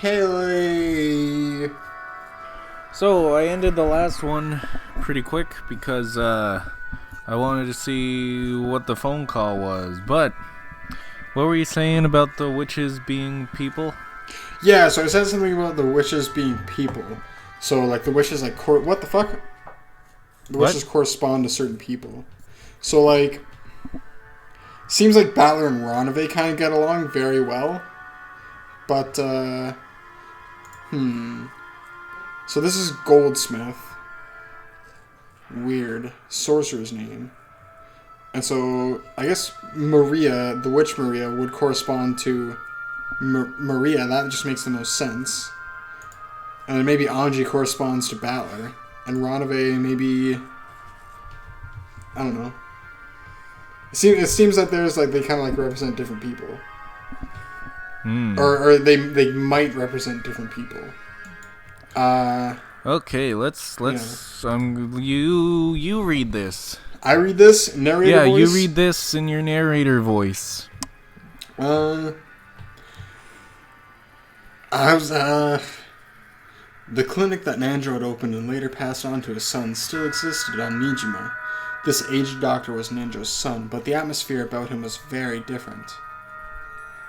Haley. So, I ended the last one pretty quick because I wanted to see what the phone call was. But, what were you saying about the witches being people? Yeah, so I said something about the witches being people. So, like, the witches, like, what the fuck? The witches correspond to certain people. So, like, seems like Battler and Ronave kind of get along very well. But, So this is Goldsmith. Weird. Sorcerer's name. And so, I guess Maria, the witch Maria, would correspond to Maria. That just makes the most sense. And then maybe Ange corresponds to Battler. And Ronave maybe... I don't know. It seems that there's, like, they kind of, like, represent different people. Or they might represent different people. Okay, let's you read this. I read this narrator voice? Yeah, you read this in your narrator voice. The clinic that Nanjo had opened and later passed on to his son still existed on Nijima. This aged doctor was Nanjo's son, but the atmosphere about him was very different.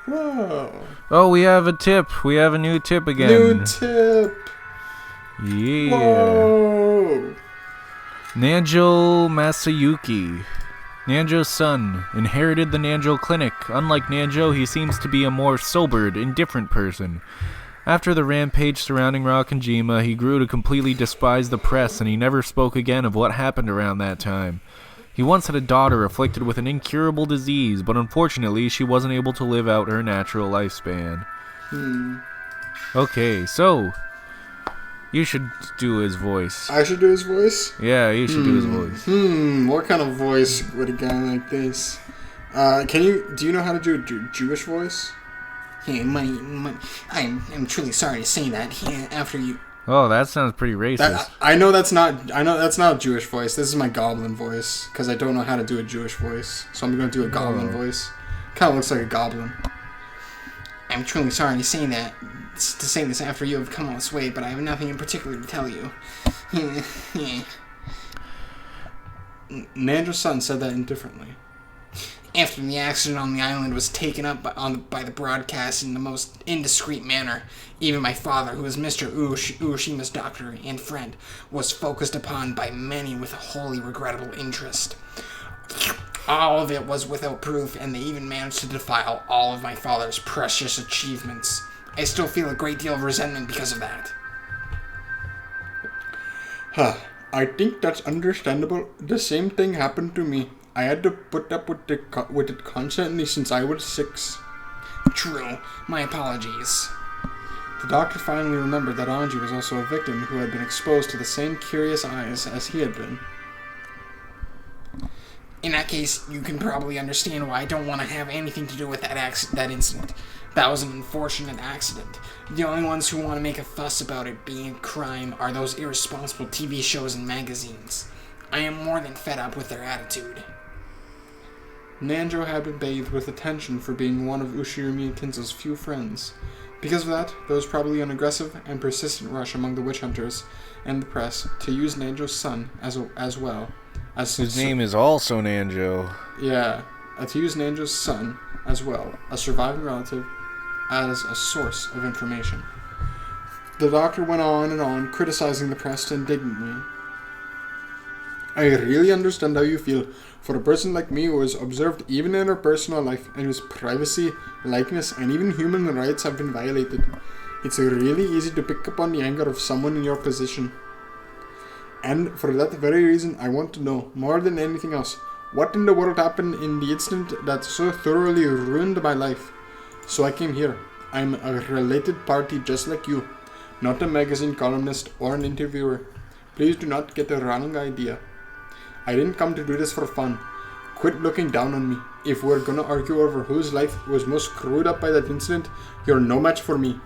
Whoa. Oh, we have a tip. We have a new tip again. New tip. Yeah. Whoa. Nanjo Masayuki, Nanjo's son, inherited the Nanjo clinic. Unlike Nanjo, he seems to be a more sobered, indifferent person. After the rampage surrounding Rokkanjima, he grew to completely despise the press, and he never spoke again of what happened around that time. He once had a daughter afflicted with an incurable disease, but unfortunately she wasn't able to live out her natural lifespan. Okay, so... you should do his voice. I should do his voice? Yeah, you should do his voice. What kind of voice would a guy like this? Do you know how to do a Jewish voice? Yeah, I'm truly sorry to say that. Yeah, after you... Oh, that sounds pretty racist. I know that's not a Jewish voice. This is my goblin voice, because I don't know how to do a Jewish voice. So I'm going to do a goblin voice. Kind of looks like a goblin. I'm truly sorry to say this after you have come all this way, but I have nothing in particular to tell you. Nanjo's son said that indifferently. After the accident on the island was taken up by the broadcast in the most indiscreet manner, even my father, who was Mr. Urashima's doctor and friend, was focused upon by many with a wholly regrettable interest. All of it was without proof, and they even managed to defile all of my father's precious achievements. I still feel a great deal of resentment because of that. I think that's understandable. The same thing happened to me. I had to put up with it constantly since I was 6. True. My apologies. The doctor finally remembered that Ange was also a victim who had been exposed to the same curious eyes as he had been. In that case, you can probably understand why I don't want to have anything to do with that incident. That was an unfortunate accident. The only ones who want to make a fuss about it being a crime are those irresponsible TV shows and magazines. I am more than fed up with their attitude. Nanjo had been bathed with attention for being one of Ushirumi Kinzo's few friends. Because of that, there was probably an aggressive and persistent rush among the witch hunters and the press to use Nanjo's son as well. His name is also Nanjo. Yeah, to use Nanjo's son as well, a surviving relative, as a source of information. The doctor went on and on, criticizing the press indignantly. I really understand how you feel. For a person like me who is observed even in her personal life and whose privacy, likeness, and even human rights have been violated, it's really easy to pick up on the anger of someone in your position. And for that very reason, I want to know, more than anything else, what in the world happened in the incident that so thoroughly ruined my life. So I came here. I'm a related party just like you, not a magazine columnist or an interviewer. Please do not get the wrong idea. I didn't come to do this for fun. Quit looking down on me. If we're gonna argue over whose life was most screwed up by that incident, you're no match for me.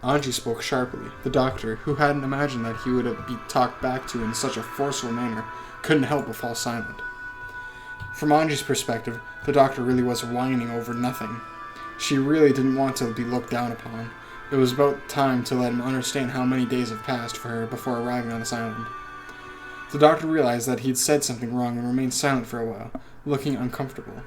Ange spoke sharply. The doctor, who hadn't imagined that he would be talked back to in such a forceful manner, couldn't help but fall silent. From Ange's perspective, the doctor really was whining over nothing. She really didn't want to be looked down upon. It was about time to let him understand how many days have passed for her before arriving on this island. The doctor realized that he'd said something wrong and remained silent for a while, looking uncomfortable.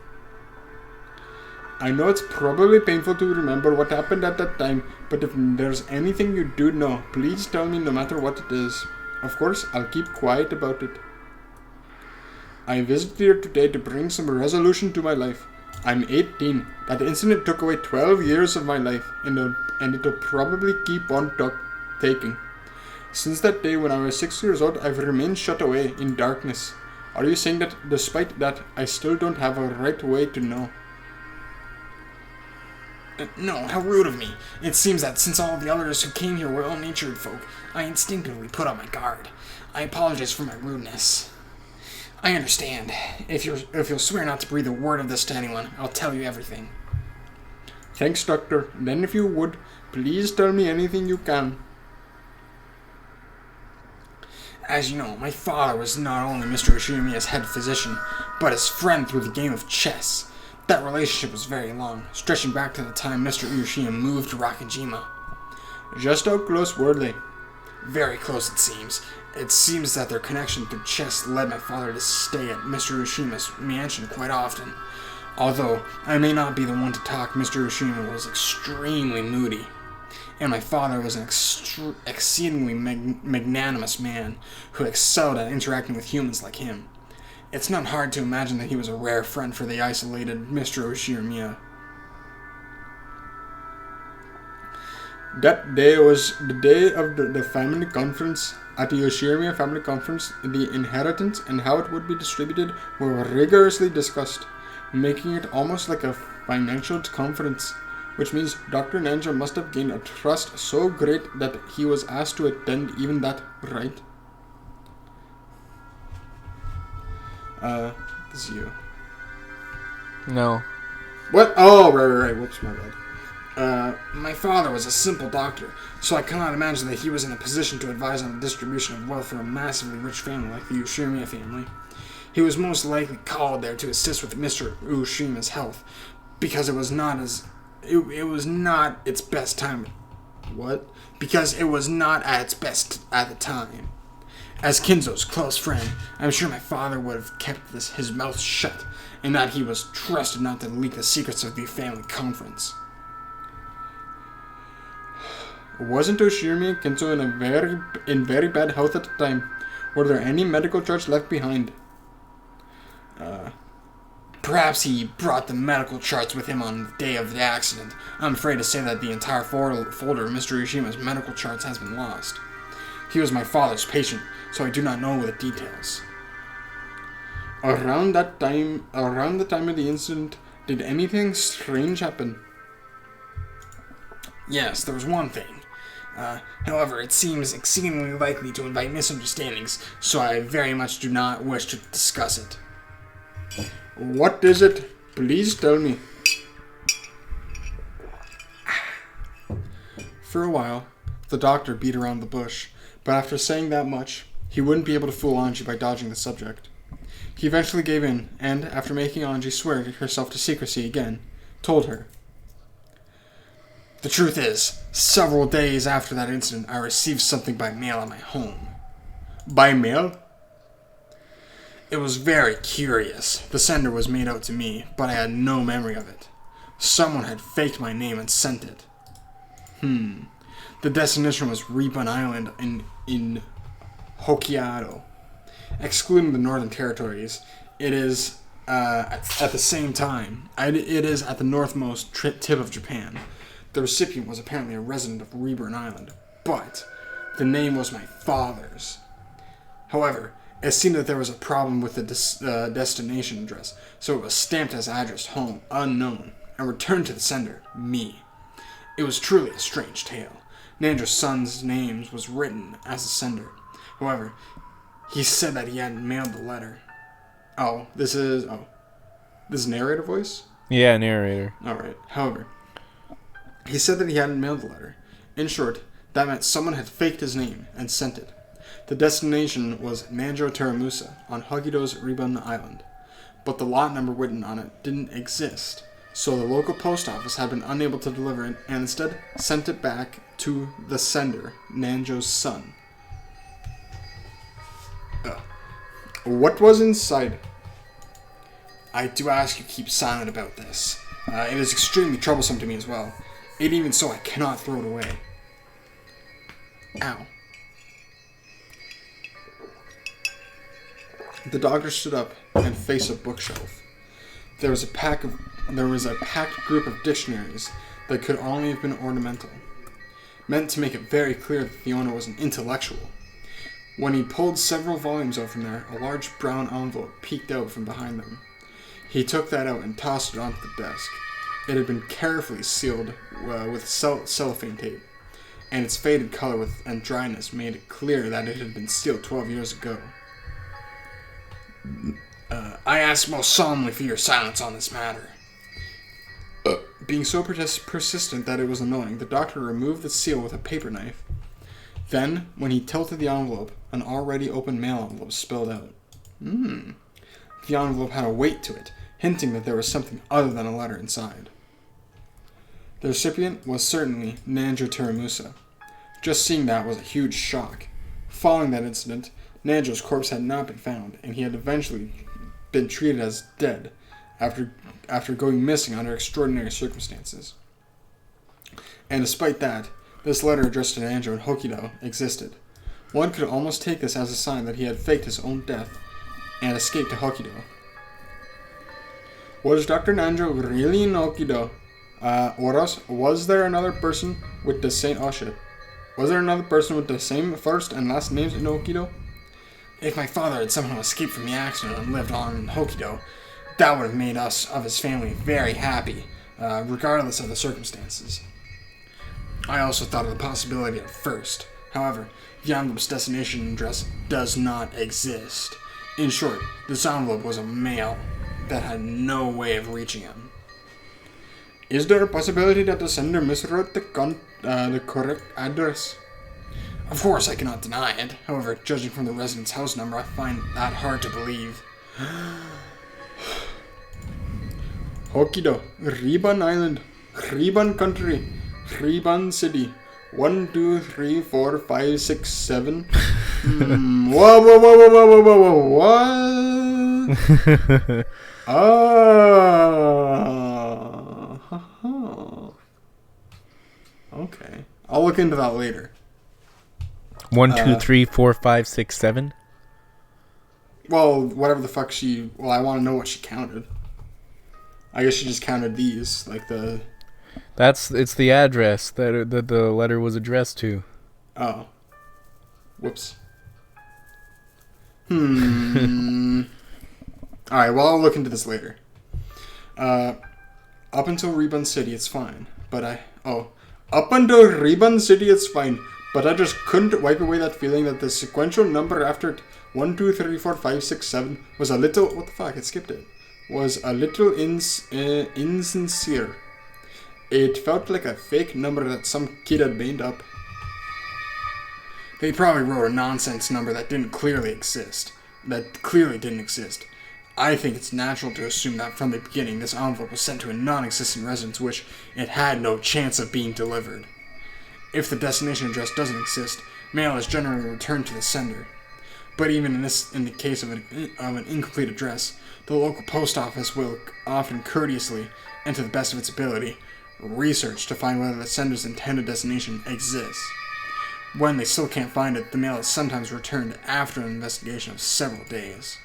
I know it's probably painful to remember what happened at that time, but if there's anything you do know, please tell me no matter what it is. Of course, I'll keep quiet about it. I visited here today to bring some resolution to my life. I'm 18. That incident took away 12 years of my life, and it'll probably keep on taking. Since that day when I was 6 years old, I've remained shut away in darkness. Are you saying that despite that, I still don't have a right way to know? No, how rude of me. It seems that since all the others who came here were ill-natured folk, I instinctively put on my guard. I apologize for my rudeness. I understand. If you'll swear not to breathe a word of this to anyone, I'll tell you everything. Thanks, Doctor. Then if you would, please tell me anything you can. As you know, my father was not only Mr. Ushimiya's head physician, but his friend through the game of chess. That relationship was very long, stretching back to the time Mr. Ushima moved to Rakanjima. Just how close were they? Very close, it seems. It seems that their connection through chess led my father to stay at Mr. Ushima's mansion quite often. Although I may not be the one to talk, Mr. Ushima was extremely moody, and my father was an exceedingly magnanimous man who excelled at interacting with humans like him. It's not hard to imagine that he was a rare friend for the isolated Mr. Ushimiya. That day was the day of the family conference. At the Yoshimiya family conference, the inheritance and how it would be distributed were rigorously discussed, making it almost like a financial conference, which means Dr. Nanja must have gained a trust so great that he was asked to attend even that, right? This is you. No. What? Oh, right. Whoops, my bad. My father was a simple doctor, so I cannot imagine that he was in a position to advise on the distribution of wealth for a massively rich family like the Ushimiya family. He was most likely called there to assist with Mr. Ushima's health, because it was not its best time. What? Because it was not at its best at the time. As Kinzo's close friend, I'm sure my father would have kept his mouth shut, and that he was trusted not to leak the secrets of the family conference. Wasn't Ushimiya Kinzo in very bad health at the time? Were there any medical charts left behind? Perhaps he brought the medical charts with him on the day of the accident. I'm afraid to say that the entire folder of Mr. Ushima's medical charts has been lost. He was my father's patient, so I do not know the details. Around the time of the incident, did anything strange happen? Yes, there was one thing. However, it seems exceedingly likely to invite misunderstandings, so I very much do not wish to discuss it. What is it? Please tell me. For a while, the doctor beat around the bush, but after saying that much, he wouldn't be able to fool Ange by dodging the subject. He eventually gave in, and, after making Ange swear herself to secrecy again, told her. The truth is, several days after that incident, I received something by mail at my home. By mail? It was very curious. The sender was made out to me, but I had no memory of it. Someone had faked my name and sent it. The destination was Ribbon Island in Hokkaido. Excluding the Northern Territories, it is, at the same time, it is at the northmost tip of Japan. The recipient was apparently a resident of Reborn Island, but the name was my father's. However, it seemed that there was a problem with the destination address, so it was stamped as address home, unknown, and returned to the sender, me. It was truly a strange tale. Nandra's son's name was written as the sender. However, he said that he hadn't mailed the letter. This is narrator voice? Yeah, narrator. Alright, however, he said that he hadn't mailed the letter. In short, that meant someone had faked his name and sent it. The destination was Nanjo Teramusa on Hokkaido's Ribbon Island. but the lot number written on it didn't exist. So the local post office had been unable to deliver it and instead sent it back to the sender, Nanjo's son. What was inside? I do ask you keep silent about this. It is extremely troublesome to me as well. And even so, I cannot throw it away. Ow. The doctor stood up and faced a bookshelf. There was a packed group of dictionaries that could only have been ornamental, meant to make it very clear that the owner was an intellectual. When he pulled several volumes out from there, a large brown envelope peeked out from behind them. He took that out and tossed it onto the desk. It had been carefully sealed with cellophane tape, and its faded color and dryness made it clear that it had been sealed 12 years ago. I ask most solemnly for your silence on this matter. Being so persistent that it was annoying, the doctor removed the seal with a paper knife. Then, when he tilted the envelope, an already open mail envelope spilled out. The envelope had a weight to it, hinting that there was something other than a letter inside. The recipient was certainly Nanjo Teramusa. Just seeing that was a huge shock. Following that incident, Nanjo's corpse had not been found, and he had eventually been treated as dead after going missing under extraordinary circumstances. And despite that, this letter addressed to Ange and Hokido existed. One could almost take this as a sign that he had faked his own death and escaped to Hokido. Was Dr. Nanjo really in Hokido? Or else, was there another person with the same... Oh shit. Was there another person with the same first and last names in Hokido? If my father had somehow escaped from the accident and lived on in Hokido, that would have made us of his family very happy, regardless of the circumstances. I also thought of the possibility at first. However, the envelope's destination address does not exist. In short, this envelope was a mail that had no way of reaching him. Is there a possibility that the sender miswrote the correct address? Of course, I cannot deny it. However, judging from the resident's house number, I find that hard to believe. Hokido, Riban Island, Riban Country, Riban City. 1, 2, 3, 4, 5, 6, 7. Whoa, what? Okay. I'll look into that later. 1, 2, 3, 4, 5, 6, 7. Well, whatever the fuck she... Well, I want to know what she counted. I guess she just counted these, like the... It's the address that the letter was addressed to. Oh. Whoops. Alright, well, I'll look into this later. Up until Riban City, it's fine. Up until Riban City, it's fine. But I just couldn't wipe away that feeling that the sequential number after it, 1, 2, 3, 4, 5, 6, 7, was a little... What the fuck? It skipped it. Was a little insincere. It felt like a fake number that some kid had made up. They probably wrote a nonsense number that clearly didn't exist. I think it's natural to assume that from the beginning this envelope was sent to a non-existent residence which it had no chance of being delivered. If the destination address doesn't exist, mail is generally returned to the sender. But even in the case of an incomplete address, the local post office will often courteously, and to the best of its ability, research to find whether the sender's intended destination exists. When they still can't find it, the mail is sometimes returned after an investigation of several days.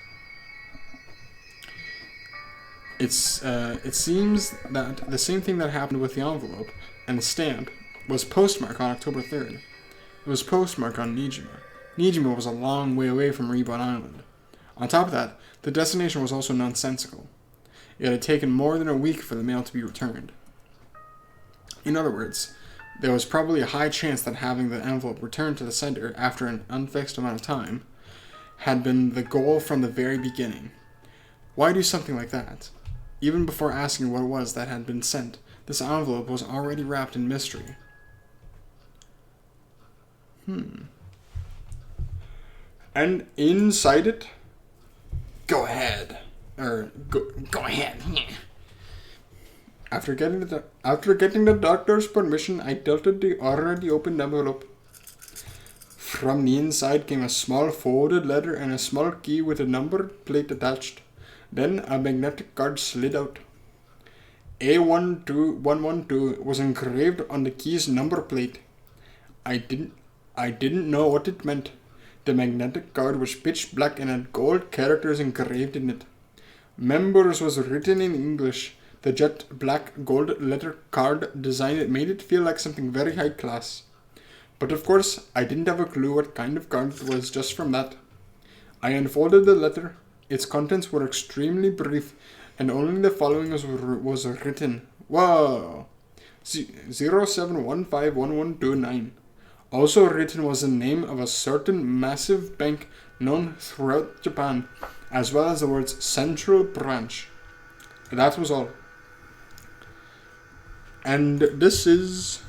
It seems that the same thing that happened with the envelope and the stamp was postmarked on October 3rd. It was postmarked on Nijima. Nijima was a long way away from Riban Island. On top of that, the destination was also nonsensical. It had taken more than a week for the mail to be returned. In other words, there was probably a high chance that having the envelope returned to the sender after an unfixed amount of time had been the goal from the very beginning. Why do something like that? Even before asking what it was that had been sent, this envelope was already wrapped in mystery. And inside it? Go ahead. Go ahead. After getting the doctor's permission, I tilted the already opened envelope. From the inside came a small folded letter and a small key with a number plate attached. Then a magnetic card slid out. A12112 was engraved on the key's number plate. I didn't know what it meant. The magnetic card was pitch black and had gold characters engraved in it. Members was written in English. The jet black gold letter card design made it feel like something very high class. But of course, I didn't have a clue what kind of card it was just from that. I unfolded the letter. Its contents were extremely brief, and only the following was written. Whoa! 07151129. Also written was the name of a certain massive bank known throughout Japan, as well as the words Central Branch. That was all. And this is...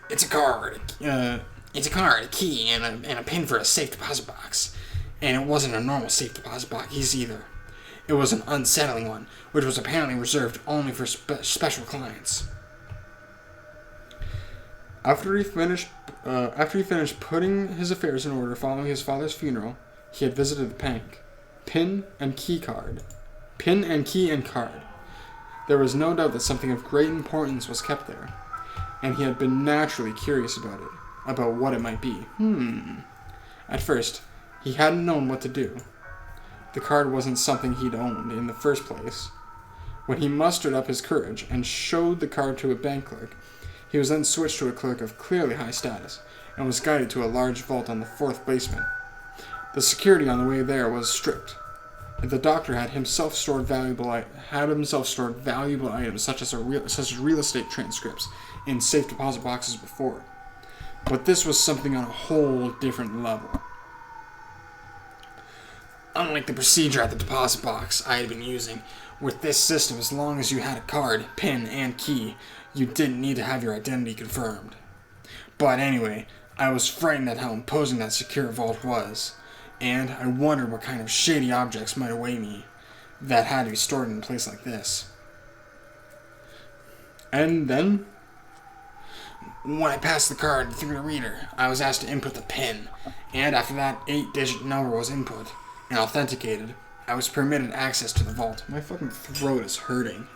It's a card. It's a card, a key, and a pin for a safe deposit box. And it wasn't a normal safe deposit box either. It was an unsettling one, which was apparently reserved only for special clients. After he finished putting his affairs in order following his father's funeral, he had visited the bank. Pin and key and card. There was no doubt that something of great importance was kept there, and he had been naturally curious about what it might be. At first, he hadn't known what to do. The card wasn't something he'd owned in the first place. When he mustered up his courage and showed the card to a bank clerk, he was then switched to a clerk of clearly high status, and was guided to a large vault on the 4th basement. The security on the way there was strict. The doctor had himself stored valuable items such as real estate transcripts in safe deposit boxes before. But this was something on a whole different level. Unlike the procedure at the deposit box I had been using, with this system, as long as you had a card, pin, and key, you didn't need to have your identity confirmed. But anyway, I was frightened at how imposing that secure vault was, and I wondered what kind of shady objects might await me that had to be stored in a place like this. And then? When I passed the card through the reader, I was asked to input the PIN, and after that 8-digit number was input and authenticated, I was permitted access to the vault. My fucking throat is hurting.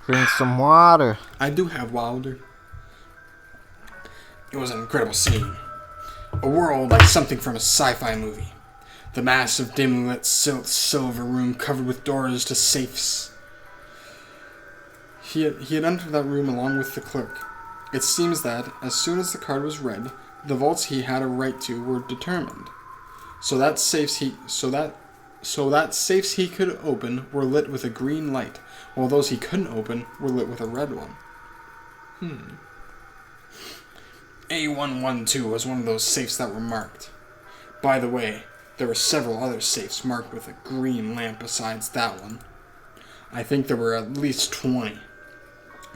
Drink some water. I do have Wilder. It was an incredible scene. A world like something from a sci-fi movie. The massive, dimly lit silver room covered with doors to safes. He had entered that room along with the clerk. It seems that, as soon as the card was read, the vaults he had a right to were determined. So that safes he could open were lit with a green light, while those he couldn't open were lit with a red one. A112 was one of those safes that were marked. By the way, there were several other safes marked with a green lamp besides that one. I think there were at least 20.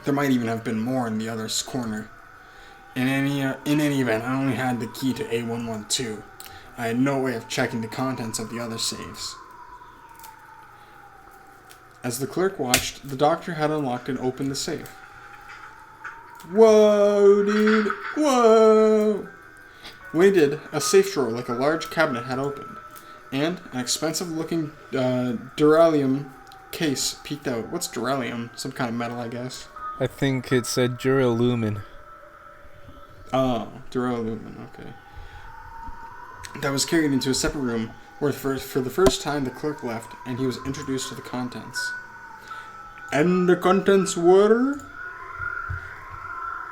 There might even have been more in the other corner. In any event, I only had the key to A112. I had no way of checking the contents of the other safes. As the clerk watched, the doctor had unlocked and opened the safe. Whoa, dude! Whoa! When he did, a safe drawer like a large cabinet had opened, and an expensive-looking duralium case peeked out. What's duralium? Some kind of metal, I guess. I think it said Duralumin. Oh, duralium, okay. That was carried into a separate room, where for the first time the clerk left, and he was introduced to the contents. And the contents were...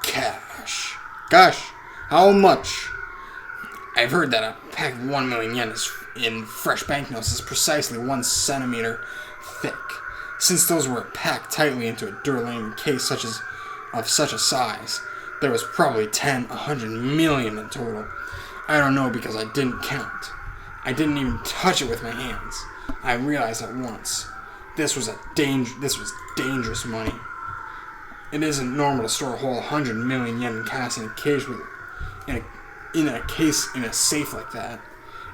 Cash. Gosh, how much? I've heard that a pack of 1 million yen in fresh banknotes is precisely 1 centimeter thick. Since those were packed tightly into a duralium case of such a size, there was probably 100 million in total. I don't know because I didn't count. I didn't even touch it with my hands. I realized at once this was dangerous money. It isn't normal to store a whole 100 million yen in cash in a case in a case in a safe like that,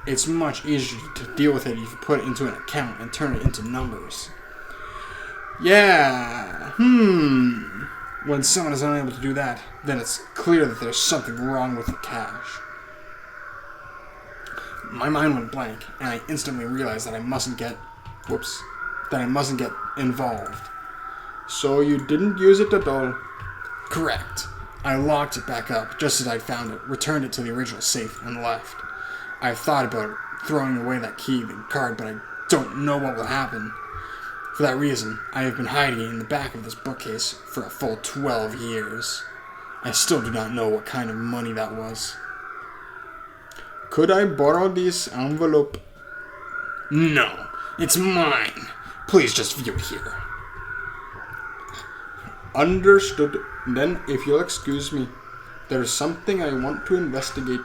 it's much easier to deal with it if you put it into an account and turn it into numbers. Yeah, When someone is unable to do that, then it's clear that there's something wrong with the cash. My mind went blank, and I instantly realized that I mustn't get involved. So you didn't use it at all? Correct. I locked it back up just as I'd found it, returned it to the original safe, and left. I've thought about throwing away that key and card, but I don't know what will happen. For that reason, I have been hiding it in the back of this bookcase for a full 12 years. I still do not know what kind of money that was. Could I borrow this envelope? No, it's mine. Please just view it here. Understood. Then, if you'll excuse me, there's something I want to investigate.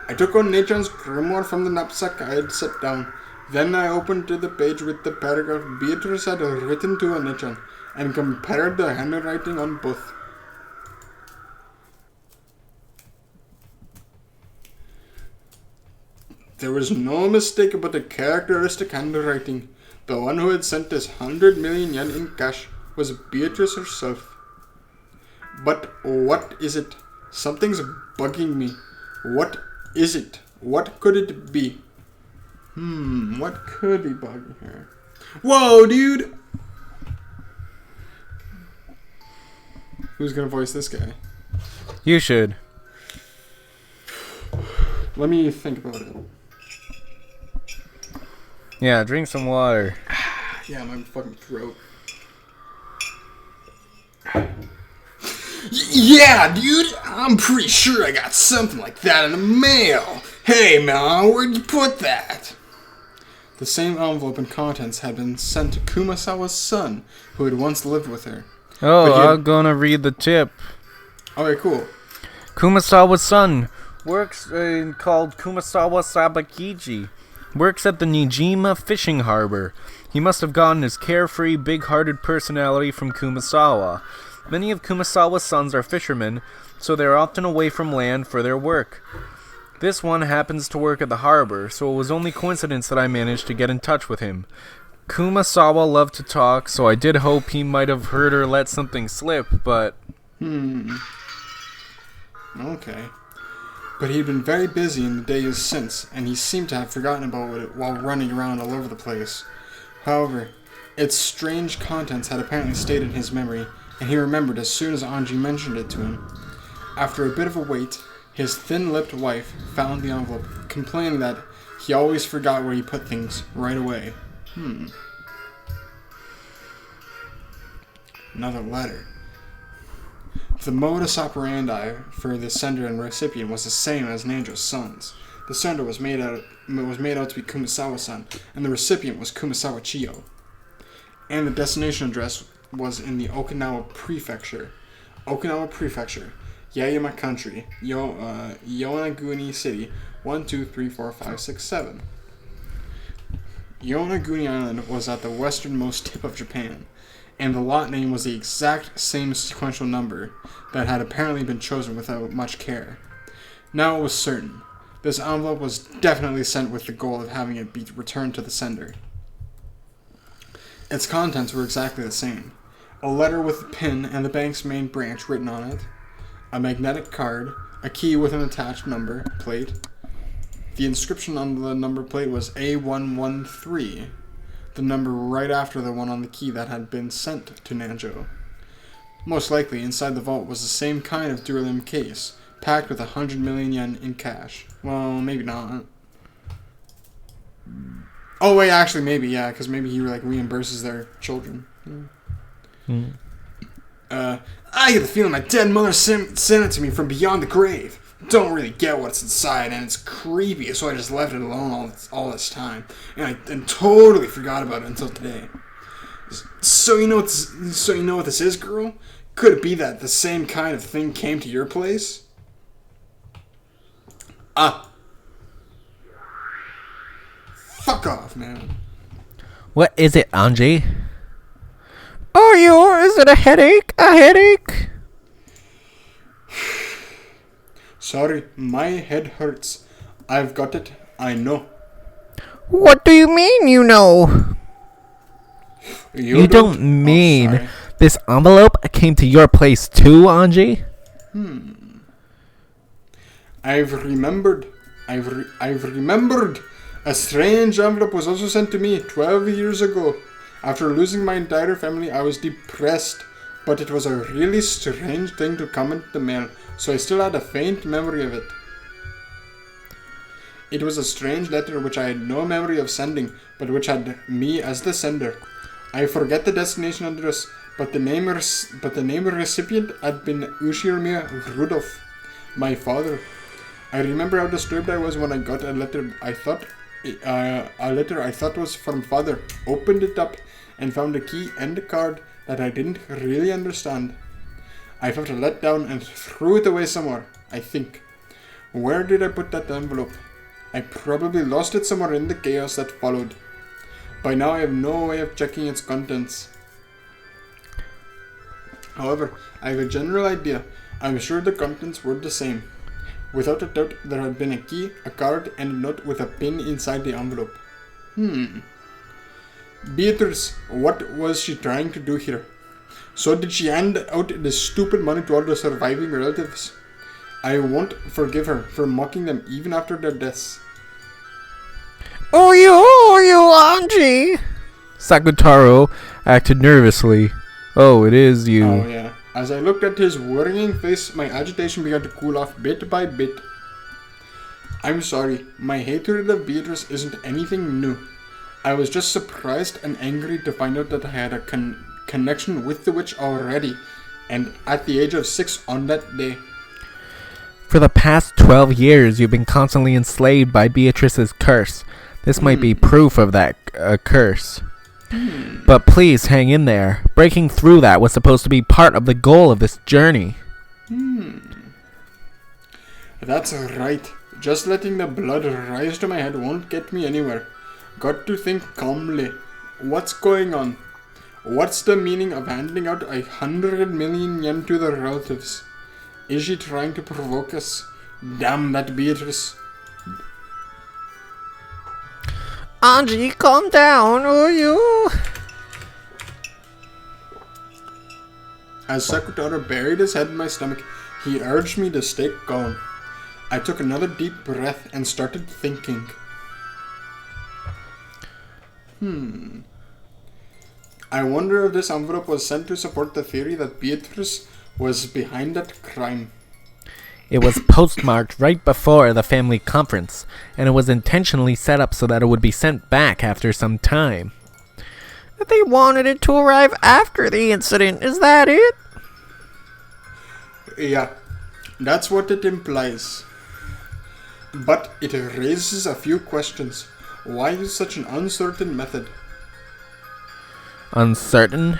I took on Nathan's grimoire from the knapsack I had set down. Then I opened to the page with the paragraph Beatrice had written to Nathan and compared the handwriting on both. There was no mistake about the characteristic handwriting. The one who had sent us 100 million yen in cash was Beatrice herself. But what is it? Something's bugging me. What is it? What could it be? What could be bugging her? Whoa, dude! Who's gonna voice this guy? You should. Let me think about it. Yeah, drink some water. Yeah, my fucking throat. Yeah, dude! I'm pretty sure I got something like that in the mail. Hey, man, where'd you put that? The same envelope and contents had been sent to Kumasawa's son, who had once lived with her. Oh, I'm gonna read the tip. Okay, cool. Kumasawa's son works called Kumasawa Sabakiji. Works at the Nijima fishing harbor. He must have gotten his carefree, big-hearted personality from Kumasawa. Many of Kumasawa's sons are fishermen, so they are often away from land for their work. This one happens to work at the harbor, so it was only coincidence that I managed to get in touch with him. Kumasawa loved to talk, so I did hope he might have heard her let something slip, but... Okay. But he had been very busy in the days since, and he seemed to have forgotten about it while running around all over the place. However, its strange contents had apparently stayed in his memory, and he remembered as soon as Ange mentioned it to him. After a bit of a wait, his thin-lipped wife found the envelope, complaining that he always forgot where he put things right away. Another letter. The modus operandi for the sender and recipient was the same as Nanjo's son's. The sender was made out to be Kumasawa-san, and the recipient was Kumasawa Chiyo. And the destination address was in the Okinawa Prefecture. Yayama Country, Yonaguni City, 1, 2, 3, 4, 5, 6, 7. Yonaguni Island was at the westernmost tip of Japan, and the lot name was the exact same sequential number that had apparently been chosen without much care. Now it was certain. This envelope was definitely sent with the goal of having it be returned to the sender. Its contents were exactly the same. A letter with a pin and the bank's main branch written on it, a magnetic card, a key with an attached number plate. The inscription on the number plate was A113, the number right after the one on the key that had been sent to Nanjo. Most likely, inside the vault was the same kind of duralumin case, packed with 100 million yen in cash. Well, maybe not. Oh wait, actually maybe, yeah, because maybe he reimburses their children. I get the feeling my dead mother sent it to me from beyond the grave. Don't really get what's inside, and it's creepy, so I just left it alone all this time, and I totally forgot about it until today. So you know what this is, girl? Could it be that the same kind of thing came to your place? Fuck off, man. What is it, Ange? Oh, is it a headache? A headache? sorry, my head hurts. I've got it, I know. What do you mean, you know? You don't mean sorry. this envelope came to your place too, Ange? I've remembered. I've remembered. A strange envelope was also sent to me 12 years ago. After losing my entire family, I was depressed, but it was a really strange thing to come in the mail, so I still had a faint memory of it. It was a strange letter which I had no memory of sending, but which had me as the sender. I forget the destination address, but the name recipient had been Ushirmir Rudolph, my father. I remember how disturbed I was when I got a letter I thought was from father, opened it up, and found a key and a card that I didn't really understand. I felt let down and threw it away somewhere, I think. Where did I put that envelope? I probably lost it somewhere in the chaos that followed. By now I have no way of checking its contents. However, I have a general idea. I'm sure the contents were the same. Without a doubt, there had been a key, a card, and a note with a pin inside the envelope. Beatrice, what was she trying to do here? So did she hand out this stupid money to all the surviving relatives? I won't forgive her for mocking them even after their deaths. Oh, you, Ange! Sakutaro acted nervously. Oh, it is you. Oh, yeah. As I looked at his worrying face, my agitation began to cool off bit by bit. I'm sorry, my hatred of Beatrice isn't anything new. I was just surprised and angry to find out that I had a connection with the witch already, and at the age of 6 on that day. For the past 12 years, you've been constantly enslaved by Beatrice's curse. This might be proof of that curse. But please hang in there. Breaking through that was supposed to be part of the goal of this journey. That's right. Just letting the blood rise to my head won't get me anywhere. Got to think calmly. What's going on? What's the meaning of handing out 100 million yen to the relatives? Is she trying to provoke us? Damn that Beatrice. Ange, calm down, will you? As Sakutaro buried his head in my stomach, he urged me to stay calm. I took another deep breath and started thinking. I wonder if this envelope was sent to support the theory that Beatrice was behind that crime. It was postmarked right before the family conference, and it was intentionally set up so that it would be sent back after some time. They wanted it to arrive after the incident, is that it? Yeah, that's what it implies. But it raises a few questions. Why use such an uncertain method? Uncertain?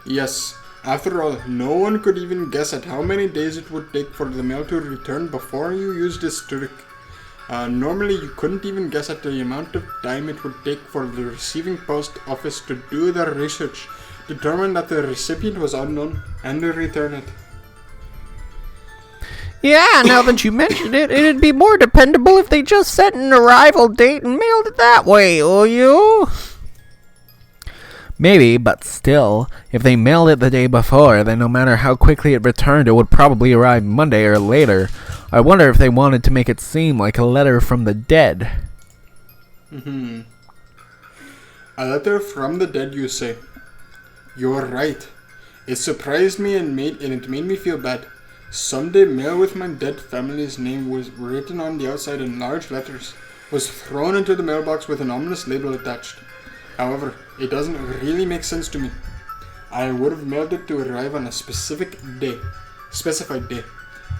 Yes. After all, no one could even guess at how many days it would take for the mail to return before you used this trick. Normally, you couldn't even guess at the amount of time it would take for the receiving post office to do their research, determine that the recipient was unknown, and to return it. Yeah, now that you mention it, it'd be more dependable if they just set an arrival date and mailed it that way, will you? Maybe, but still, if they mailed it the day before, then no matter how quickly it returned, it would probably arrive Monday or later. I wonder if they wanted to make it seem like a letter from the dead. A letter from the dead, you say? You're right. It surprised me and it made me feel bad. Someday mail with my dead family's name was written on the outside in large letters, was thrown into the mailbox with an ominous label attached. However, it doesn't really make sense to me. I would have mailed it to arrive on a specified day.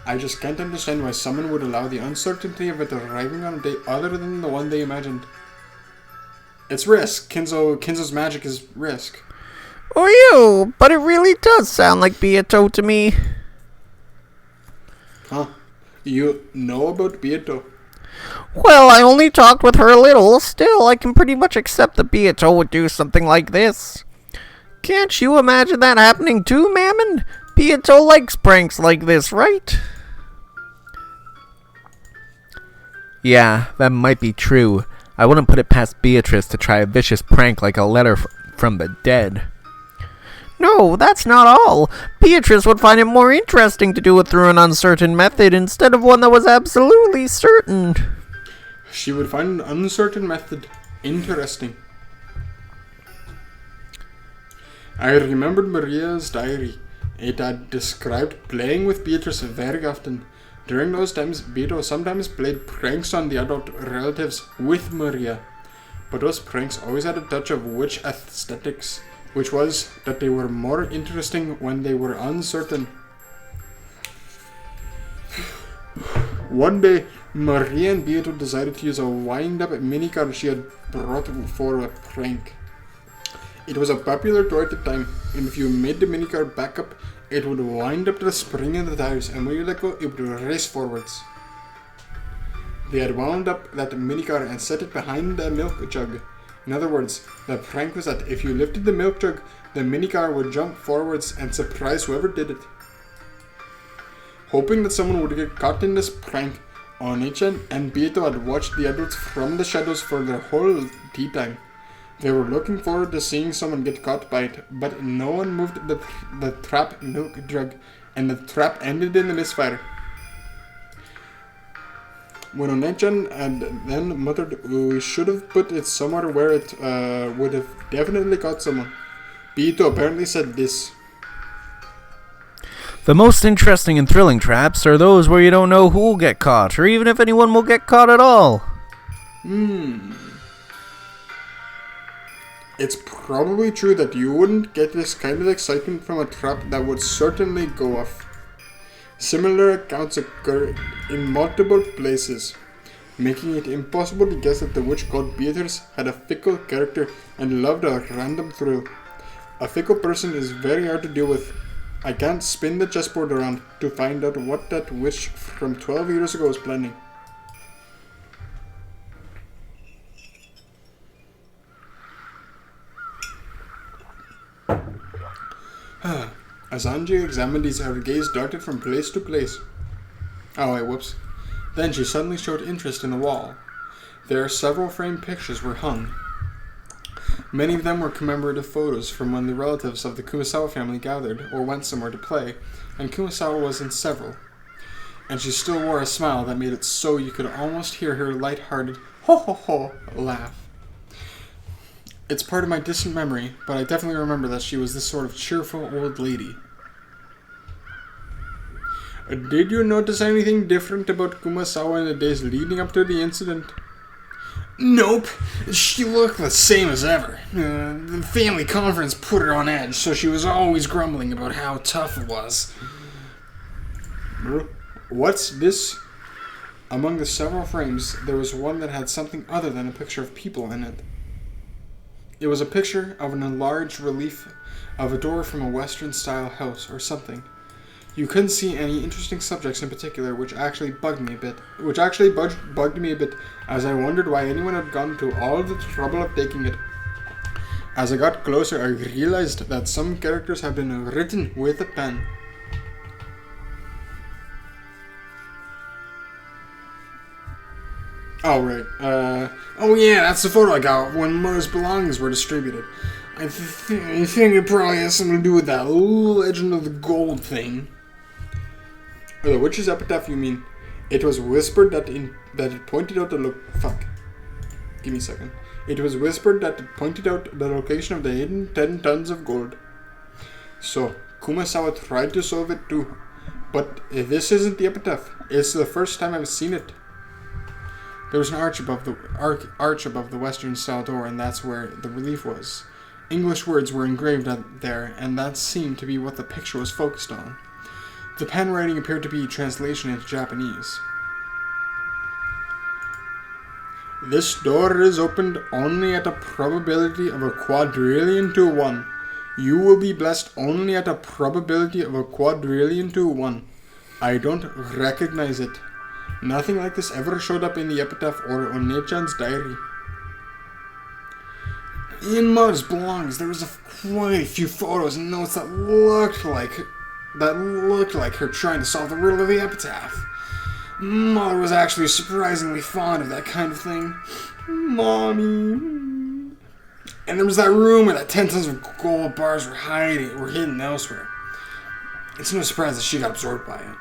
I just can't understand why someone would allow the uncertainty of it arriving on a day other than the one they imagined. It's risk. Kinzo's magic is risk. Or you, but it really does sound like Beato to me. Huh? You know about Beato? Well, I only talked with her a little. Still, I can pretty much accept that Beato would do something like this. Can't you imagine that happening too, Mammon? Beato likes pranks like this, right? Yeah, that might be true. I wouldn't put it past Beatrice to try a vicious prank like a letter from the dead. No, that's not all. Beatrice would find it more interesting to do it through an uncertain method instead of one that was absolutely certain. She would find an uncertain method interesting. I remembered Maria's diary. It had described playing with Beatrice very often. During those times, Beto sometimes played pranks on the adult relatives with Maria. But those pranks always had a touch of witch aesthetics, which was that they were more interesting when they were uncertain. One day, Maria and Beto decided to use a wind-up minicar she had brought for a prank. It was a popular toy at the time, and if you made the minicar back up, it would wind up to the spring in the tires, and when you let go, it would race forwards. They had wound up that minicar and set it behind a milk jug. In other words, the prank was that if you lifted the milk jug, the minicar would jump forwards and surprise whoever did it. Hoping that someone would get caught in this prank, Ange and Beto had watched the adults from the shadows for their whole tea time. They were looking forward to seeing someone get caught by it, but no one moved the trap milk jug, and the trap ended in a misfire. When Onechan and then muttered, "We should have put it somewhere where it would have definitely caught someone," Beto apparently said this. The most interesting and thrilling traps are those where you don't know who will get caught, or even if anyone will get caught at all. It's probably true that you wouldn't get this kind of excitement from a trap that would certainly go off. Similar accounts occur in multiple places, making it impossible to guess that the witch called Beatrice had a fickle character and loved a random thrill. A fickle person is very hard to deal with. I can't spin the chessboard around to find out what that witch from 12 years ago was planning. As Ange examined these, her gaze darted from place to place. Oh wait, whoops. Then she suddenly showed interest in the wall. There several framed pictures were hung. Many of them were commemorative photos from when the relatives of the Kumasawa family gathered or went somewhere to play, and Kumasawa was in several. And she still wore a smile that made it so you could almost hear her light-hearted ho-ho-ho laugh. It's part of my distant memory, but I definitely remember that she was this sort of cheerful old lady. Did you notice anything different about Kumasawa in the days leading up to the incident? Nope. She looked the same as ever. The family conference put her on edge, so she was always grumbling about how tough it was. What's this? Among the several frames, there was one that had something other than a picture of people in it. It was a picture of an enlarged relief of a door from a Western-style house or something. You couldn't see any interesting subjects in particular, which actually bugged me a bit, as I wondered why anyone had gone to all the trouble of taking it. As I got closer, I realized that some characters had been written with a pen. Oh, right. Oh yeah, that's the photo I got when Murr's belongings were distributed. I think it probably has something to do with that legend of the gold thing. Or the witch's epitaph, you mean? It was whispered that it pointed out the fuck. Give me a second. It was whispered that it pointed out the location of the hidden 10 tons of gold. So, Kumasawa tried to solve it too. But this isn't the epitaph. It's the first time I've seen it. There was an arch above the western style door, and that's where the relief was. English words were engraved there, and that seemed to be what the picture was focused on. The pen writing appeared to be translation into Japanese. This door is opened only at a probability of a quadrillion to 1. You will be blessed only at a probability of a quadrillion to 1. I don't recognize it. Nothing like this ever showed up in the epitaph or Onechan's diary. In Mud's belongings, there was quite a few photos and notes that looked like her trying to solve the riddle of the epitaph. Mother was actually surprisingly fond of that kind of thing. Mommy. And there was that room where that 10 tons of gold bars were hidden elsewhere. It's no surprise that she got absorbed by it.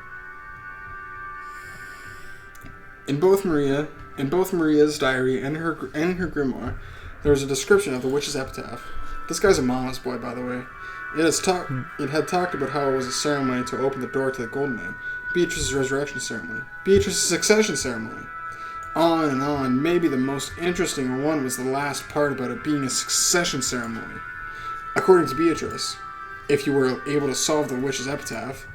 In both Maria's diary and her grimoire, there was a description of the witch's epitaph. This guy's a mama's boy, by the way. It had talked about how it was a ceremony to open the door to the Golden Land, Beatrice's resurrection ceremony, Beatrice's succession ceremony. On and on. Maybe the most interesting one was the last part about it being a succession ceremony. According to Beatrice, if you were able to solve the witch's epitaph,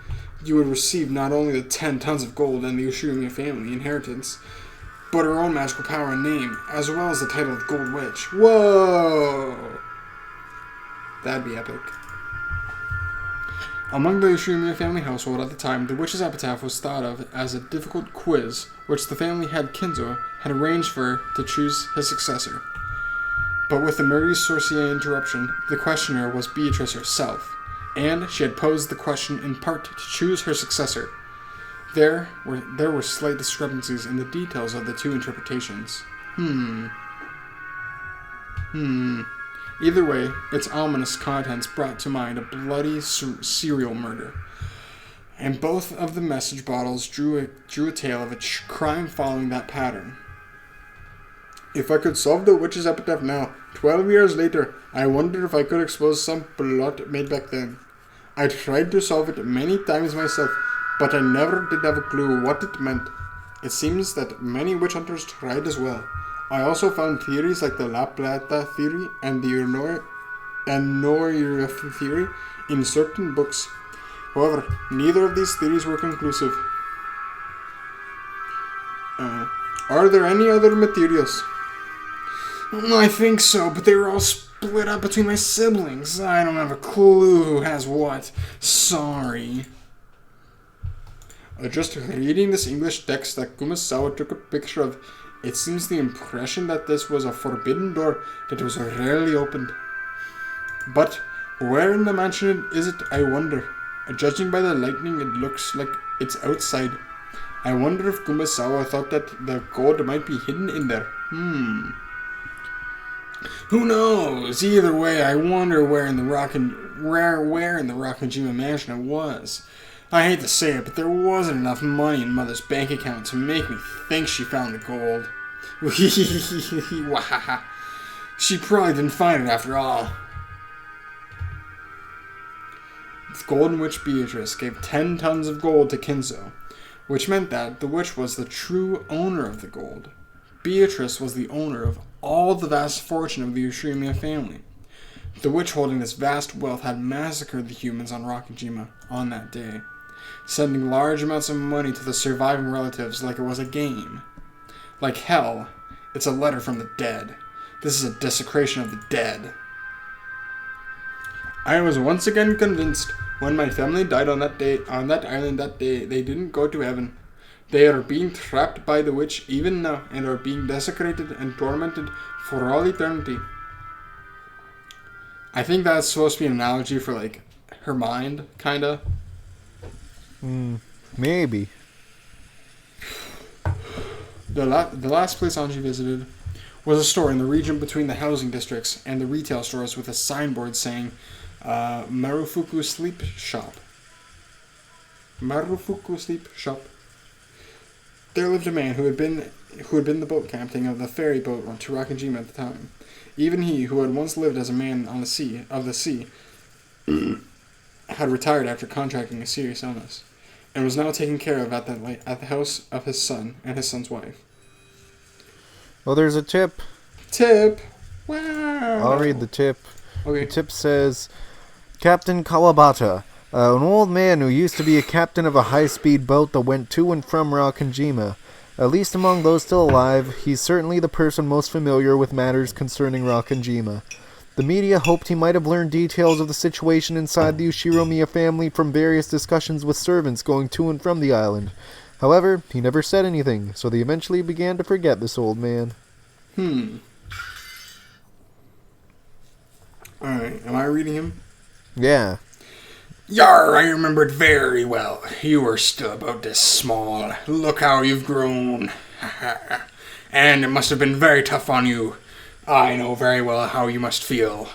you would receive not only the 10 tons of gold and the Ushirimiya family inheritance, but her own magical power and name, as well as the title of Gold Witch. Whoa! That'd be epic. Among the Ushirimiya family household at the time, the witch's epitaph was thought of as a difficult quiz, which the family head Kinzo had arranged for to choose his successor. But with the Marie Sorcier interruption, the questioner was Beatrice herself, and she had posed the question in part to choose her successor. There were slight discrepancies in the details of the two interpretations. Either way, its ominous contents brought to mind a bloody serial murder. And both of the message bottles drew a tale of a crime following that pattern. If I could solve the witch's epitaph now, 12 years later, I wonder if I could expose some plot made back then. I tried to solve it many times myself, but I never did have a clue what it meant. It seems that many witch hunters tried as well. I also found theories like the La Plata theory and the Noir theory in certain books. However, neither of these theories were conclusive. Are there any other materials? I think so, but they were all split up between my siblings. I don't have a clue who has what. Sorry. Just reading this English text that Kumasawa took a picture of, it seems the impression that this was a forbidden door that was rarely opened. But where in the mansion is it, I wonder? Judging by the lightning, it looks like it's outside. I wonder if Kumasawa thought that the gold might be hidden in there. Who knows? Either way, I wonder where in the Rockinjima mansion it was. I hate to say it, but there wasn't enough money in Mother's bank account to make me think she found the gold. She probably didn't find it after all. The Golden Witch Beatrice gave 10 tons of gold to Kinzo, which meant that the witch was the true owner of the gold. Beatrice was the owner of all the vast fortune of the Ushirimiya family. The witch holding this vast wealth had massacred the humans on Rokujima on that day, sending large amounts of money to the surviving relatives like it was a game. Like hell, it's a letter from the dead. This is a desecration of the dead. I was once again convinced when my family died on that island that day, they didn't go to heaven. They are being trapped by the witch even now and are being desecrated and tormented for all eternity. I think that's supposed to be an analogy for, like, her mind, kinda. Maybe. The last place Ange visited was a store in the region between the housing districts and the retail stores with a signboard saying, Marufuku Sleep Shop. Marufuku Sleep Shop. There lived a man who had been the boat captain of the ferry boat to Rokujima at the time. Even he, who had once lived as a man on the sea, had retired after contracting a serious illness, and was now taken care of at the house of his son and his son's wife. Well, there's a tip. Tip? Wow. I'll read the tip. Okay. The tip says, Captain Kawabata, an old man who used to be a captain of a high-speed boat that went to and from Rokujima. At least among those still alive, he's certainly the person most familiar with matters concerning Rokujima. The media hoped he might have learned details of the situation inside the Ushirimiya family from various discussions with servants going to and from the island. However, he never said anything, so they eventually began to forget this old man. Alright, am I reading him? Yeah. Yar, I remembered very well. You were still about this small. Look how you've grown. And it must have been very tough on you. I know very well how you must feel.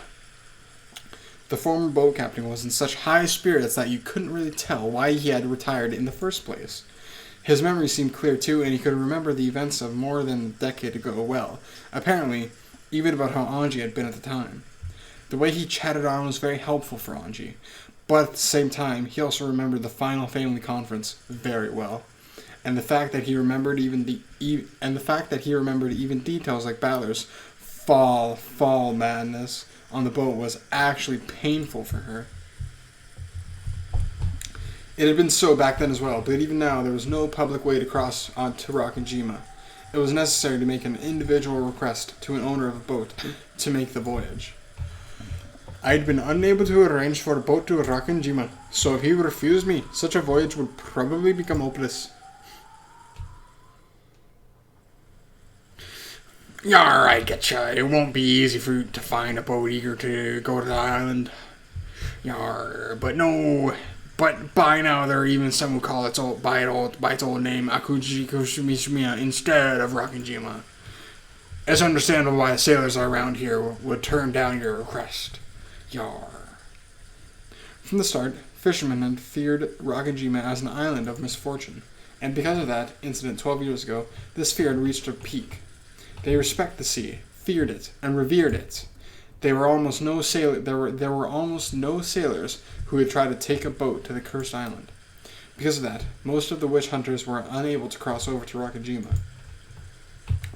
The former boat captain was in such high spirits that you couldn't really tell why he had retired in the first place. His memory seemed clear too, and he could remember the events of more than a decade ago well, apparently, even about how Ange had been at the time. The way he chatted on was very helpful for Ange, but at the same time, he also remembered the final family conference very well, and the fact that he remembered even details like Balor's fall madness on the boat was actually painful for her. It had been so back then as well, but even now there was no public way to cross onto Rakajima. It was necessary to make an individual request to an owner of a boat to make the voyage. I'd been unable to arrange for a boat to Rakajima, so if he refused me, such a voyage would probably become hopeless. Yar, I getcha. It won't be easy for you to find a boat eager to go to the island. Yar, but by now there are even some who call it by its old name, Akujikushimishimiya, instead of Rakajima. It's understandable why the sailors around here would turn down your request. Yar. From the start, fishermen had feared Rakajima as an island of misfortune, and because of that incident 12 years ago, this fear had reached a peak. They respect the sea, feared it, and revered it. There were almost no sailors who would try to take a boat to the cursed island. Because of that, most of the witch hunters were unable to cross over to Rakajima,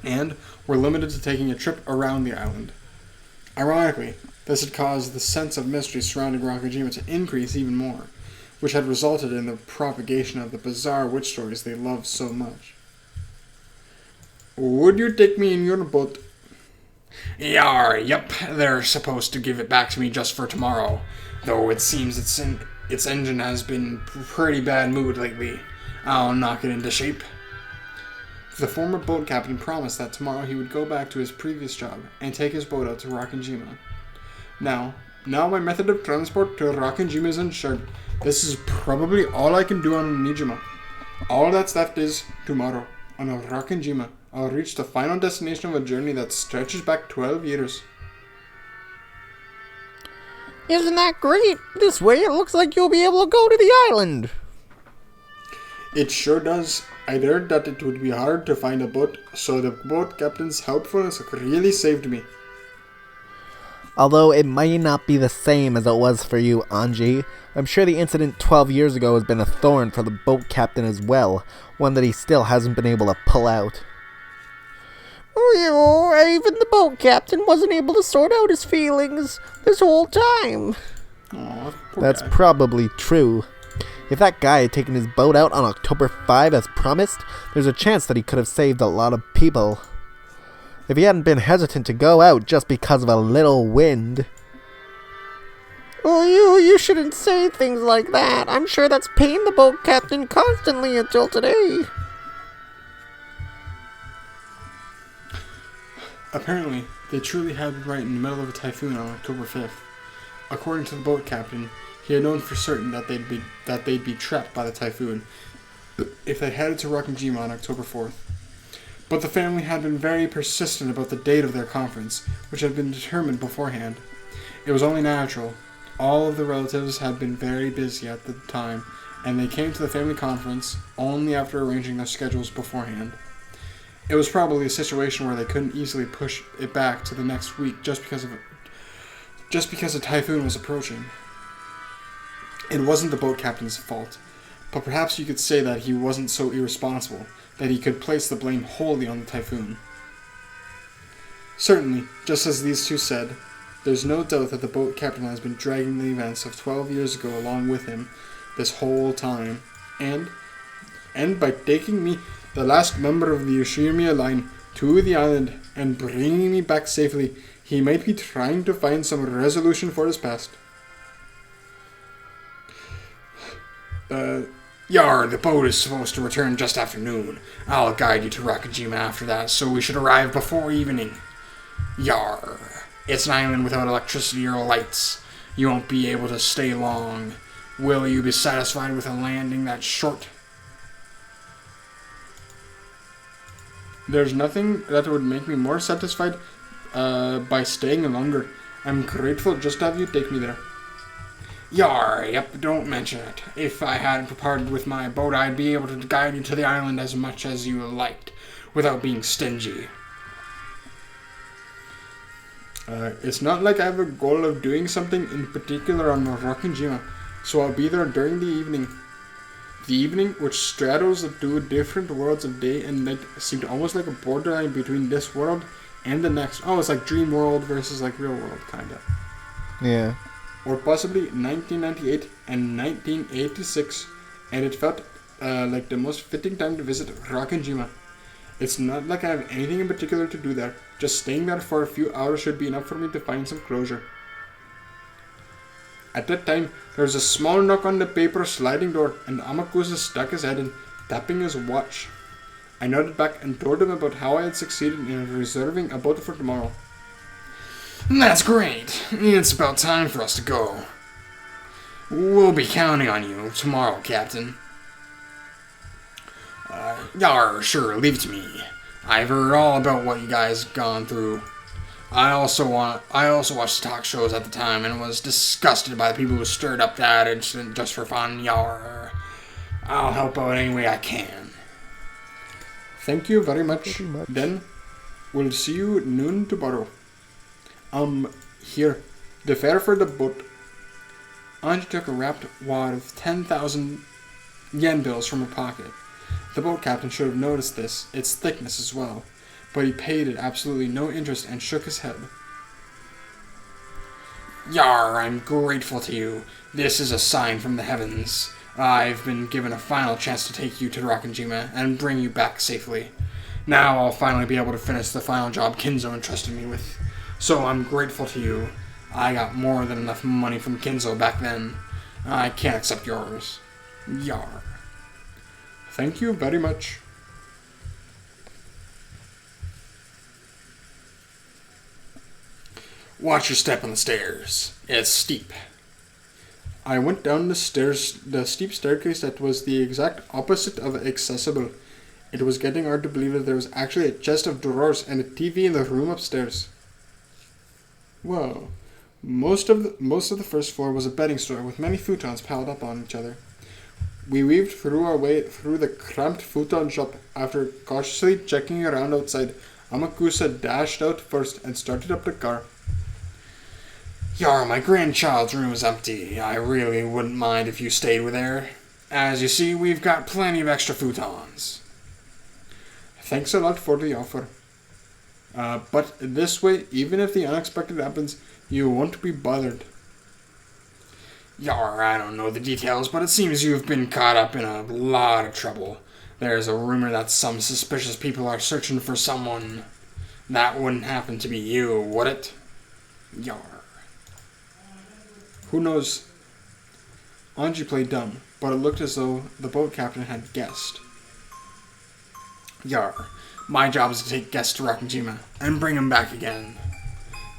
and were limited to taking a trip around the island. Ironically, this had caused the sense of mystery surrounding Rakajima to increase even more, which had resulted in the propagation of the bizarre witch stories they loved so much. Would you take me in your boat? Yar, yep, they're supposed to give it back to me just for tomorrow, though it seems its engine has been pretty bad mood lately. I'll knock it into shape. The former boat captain promised that tomorrow he would go back to his previous job and take his boat out to Rakajima. Now my method of transport to Rakajima is ensured. This is probably all I can do on Nijima. All that's left is, tomorrow, on Rakajima, I'll reach the final destination of a journey that stretches back 12 years. Isn't that great? This way it looks like you'll be able to go to the island. It sure does. I'd heard that it would be hard to find a boat, so the boat captain's helpfulness really saved me. Although it might not be the same as it was for you, Ange, I'm sure the incident 12 years ago has been a thorn for the boat captain as well, one that he still hasn't been able to pull out. Even the boat captain wasn't able to sort out his feelings this whole time. Aw, That's guy. probably true. If that guy had taken his boat out on October 5 as promised, there's a chance that he could have saved a lot of people. If he hadn't been hesitant to go out just because of a little wind. Oh, you shouldn't say things like that. I'm sure that's pained the boat captain constantly until today. Apparently, they truly had been right in the middle of a typhoon on October 5th. According to the boat captain, he had known for certain that they'd be trapped by the typhoon if they headed to Rakajima on October 4th. But the family had been very persistent about the date of their conference, which had been determined beforehand. It was only natural. All of the relatives had been very busy at the time, and they came to the family conference only after arranging their schedules beforehand. It was probably a situation where they couldn't easily push it back to the next week just because a typhoon was approaching. It wasn't the boat captain's fault, but perhaps you could say that he wasn't so irresponsible that he could place the blame wholly on the typhoon. Certainly, just as these two said, there's no doubt that the boat captain has been dragging the events of 12 years ago along with him this whole time, and by taking me, the last member of the Yoshimiya line, to the island and bringing me back safely, he might be trying to find some resolution for his past. Yar, the boat is supposed to return just after noon. I'll guide you to Rakajima after that, so we should arrive before evening. Yar, it's an island without electricity or lights. You won't be able to stay long. Will you be satisfied with a landing that short? There's nothing that would make me more satisfied by staying longer. I'm grateful just to have you take me there. Yar, yep, don't mention it. If I hadn't prepared with my boat, I'd be able to guide you to the island as much as you liked, without being stingy. It's not like I have a goal of doing something in particular on Rockinjima, so I'll be there during the evening. The evening, which straddles the two different worlds of day and night, seemed almost like a borderline between this world and the next. Oh, it's like dream world versus like real world, kinda. Yeah. Or possibly 1998 and 1986, and it felt like the most fitting time to visit Rockinjima. It's not like I have anything in particular to do there. Just staying there for a few hours should be enough for me to find some closure. At that time, there was a small knock on the paper sliding door, and Amakusa stuck his head in, tapping his watch. I nodded back and told him about how I had succeeded in reserving a boat for tomorrow. That's great. It's about time for us to go. We'll be counting on you tomorrow, Captain. Yar, sure, leave it to me. I've heard all about what you guys gone through. I also watched talk shows at the time and was disgusted by the people who stirred up that incident just for fun. Yar, I'll help out any way I can. Thank you very much. Then, we'll see you at noon tomorrow. Here, the fare for the boat. Ange took a wrapped wad of 10,000 yen bills from her pocket. The boat captain should have noticed this, its thickness as well, but he paid it absolutely no interest and shook his head. Yar, I'm grateful to you. This is a sign from the heavens. I've been given a final chance to take you to Rockinjima and bring you back safely. Now I'll finally be able to finish the final job Kinzo entrusted me with. So I'm grateful to you. I got more than enough money from Kinzo back then. I can't accept yours. Yar. Thank you very much. Watch your step on the stairs. It's steep. I went down the steep staircase that was the exact opposite of accessible. It was getting hard to believe that there was actually a chest of drawers and a TV in the room upstairs. Whoa. Most of the first floor was a bedding store with many futons piled up on each other. We weaved through our way through the cramped futon shop. After cautiously checking around outside, Amakusa dashed out first and started up the car. Yar, my grandchild's room is empty. I really wouldn't mind if you stayed with her. As you see, we've got plenty of extra futons. Thanks a lot for the offer. But this way, even if the unexpected happens, you won't be bothered. Yar, I don't know the details, but it seems you've been caught up in a lot of trouble. There's a rumor that some suspicious people are searching for someone. That wouldn't happen to be you, would it? Yar. Who knows? Ange played dumb, but it looked as though the boat captain had guessed. Yar, my job is to take guests to Rockinjima and bring them back again.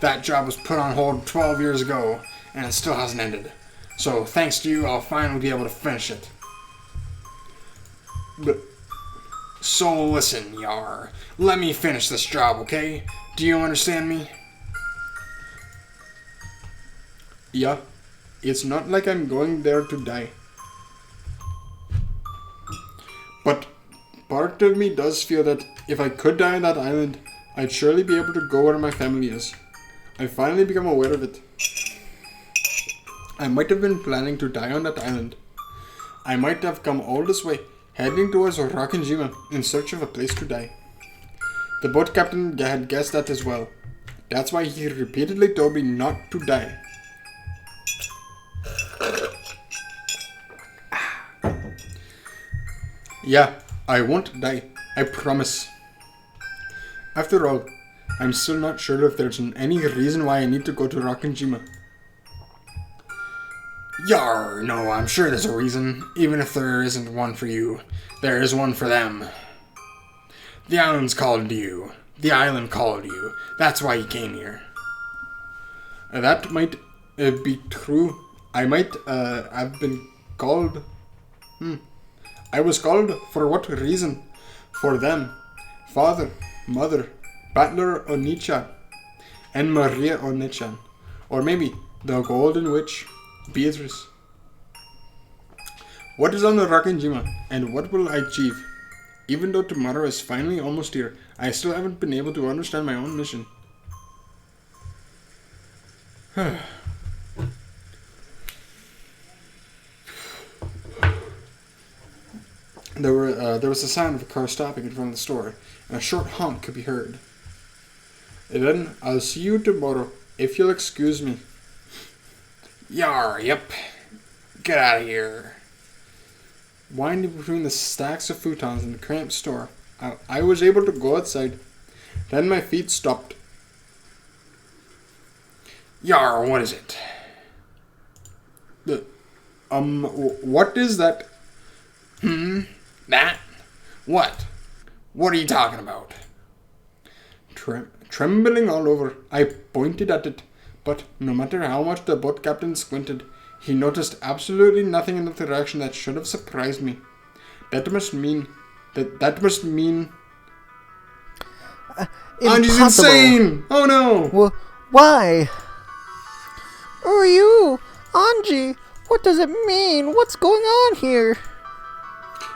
That job was put on hold 12 years ago, and it still hasn't ended. So, thanks to you, I'll finally be able to finish it. So listen, Yar. Let me finish this job, okay? Do you understand me? Yeah. It's not like I'm going there to die. But part of me does feel that if I could die on that island, I'd surely be able to go where my family is. I finally become aware of it. I might have been planning to die on that island. I might have come all this way, heading towards Rockinjima in search of a place to die. The boat captain had guessed that as well. That's why he repeatedly told me not to die. Yeah, I won't die. I promise. After all, I'm still not sure if there's any reason why I need to go to Rockinjima. Yar, no, I'm sure there's a reason. Even if there isn't one for you, there is one for them. The island's called you. The island called you. That's why you came here. That might be true, I might have been called. I was called for what reason? For them, father, mother, Butler Onichan, and Maria Onichan, or maybe the Golden Witch, Beatrice. What is on the Rakanjima, and what will I achieve? Even though tomorrow is finally almost here, I still haven't been able to understand my own mission. There was the sound of a car stopping in front of the store, and a short honk could be heard. Then I'll see you tomorrow, if you'll excuse me. Yep. Get out of here. Winding between the stacks of futons in the cramped store, I was able to go outside. Then my feet stopped. What is it? What is that? That? What? What are you talking about? Trembling all over, I pointed at it, but no matter how much the boat captain squinted, he noticed absolutely nothing in the direction that should have surprised me. That must mean... Ange's insane! Oh no! Why? Who are you? Ange, what does it mean? What's going on here?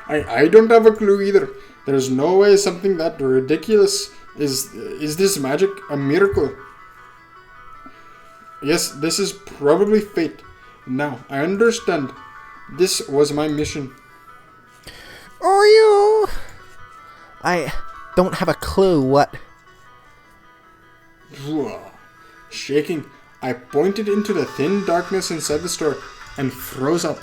I don't have a clue either. There's no way something that ridiculous is this magic a miracle? Yes, this is probably fate. Now, I understand. This was my mission. Are you? I don't have a clue what... Shaking, I pointed into the thin darkness inside the store and froze up.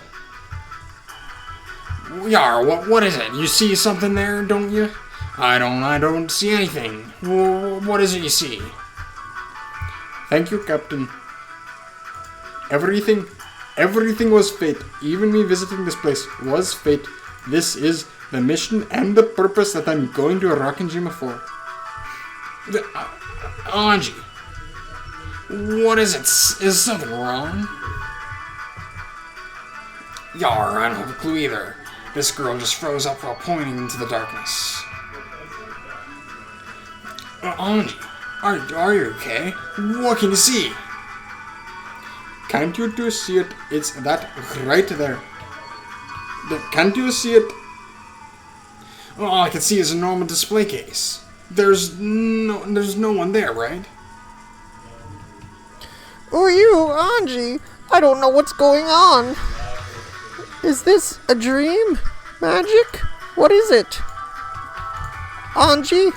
What is it? You see something there, don't you? I don't see anything. What is it you see? Thank you, Captain. Everything was fate. Even me visiting this place was fate. This is the mission and the purpose that I'm going to Rakanjima for. Ange, what is it? Is something wrong? I don't have a clue either. This girl just froze up while pointing into the darkness. Ange, are you okay? What can you see? Can't you two see it? It's that right there. Can't you see it? All I can see is a normal display case. There's no one there, right? Who are you, Ange? I don't know what's going on. Is this a dream? Magic? What is it? Ange?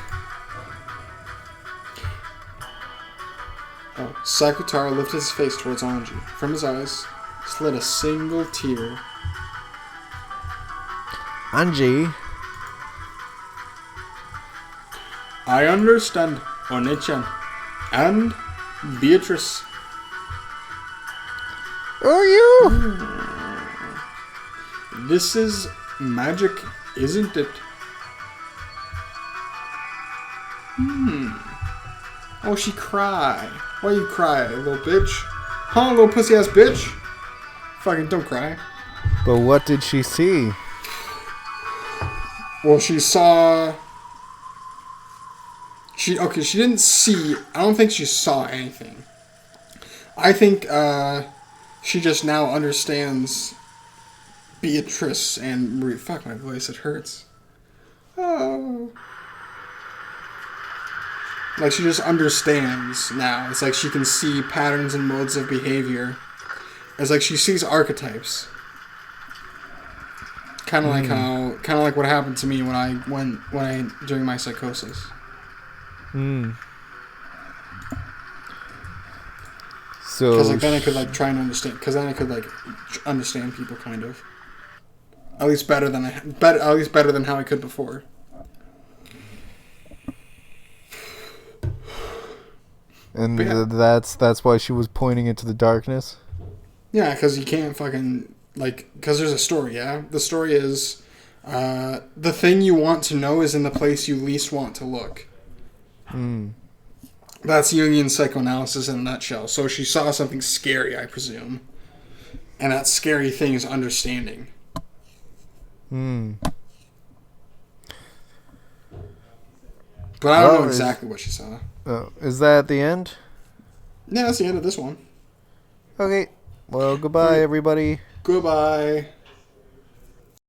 Sakutara lifted his face towards Ange. From his eyes slid a single tear. Ange? I understand, One-chan. And Beatrice. Who are you? This is magic, isn't it? Oh, she cry. Why you cry, little bitch? Huh, little pussy ass bitch? Fucking don't cry. But what did she see? Well, she saw... She didn't see... I don't think she saw anything. I think, she just now understands Beatrice and Marie. Fuck my voice, it hurts. Oh. Like, she just understands now. It's like she can see patterns and modes of behavior. It's like she sees archetypes. Kind of like what happened to me when I during my psychosis. So. Because like then I could like try and understand. Because then I could like understand people kind of. At least better than how I could before. And that's why she was pointing into the darkness? Yeah, because you can't fucking, like, because there's a story, yeah? The story is, the thing you want to know is in the place you least want to look. That's Jungian psychoanalysis in a nutshell. So she saw something scary, I presume. And that scary thing is understanding. Hmm. But I don't Well, know exactly what she saw. Oh, is that the end? Yeah, that's the end of this one. Okay. Well, goodbye, everybody. Goodbye.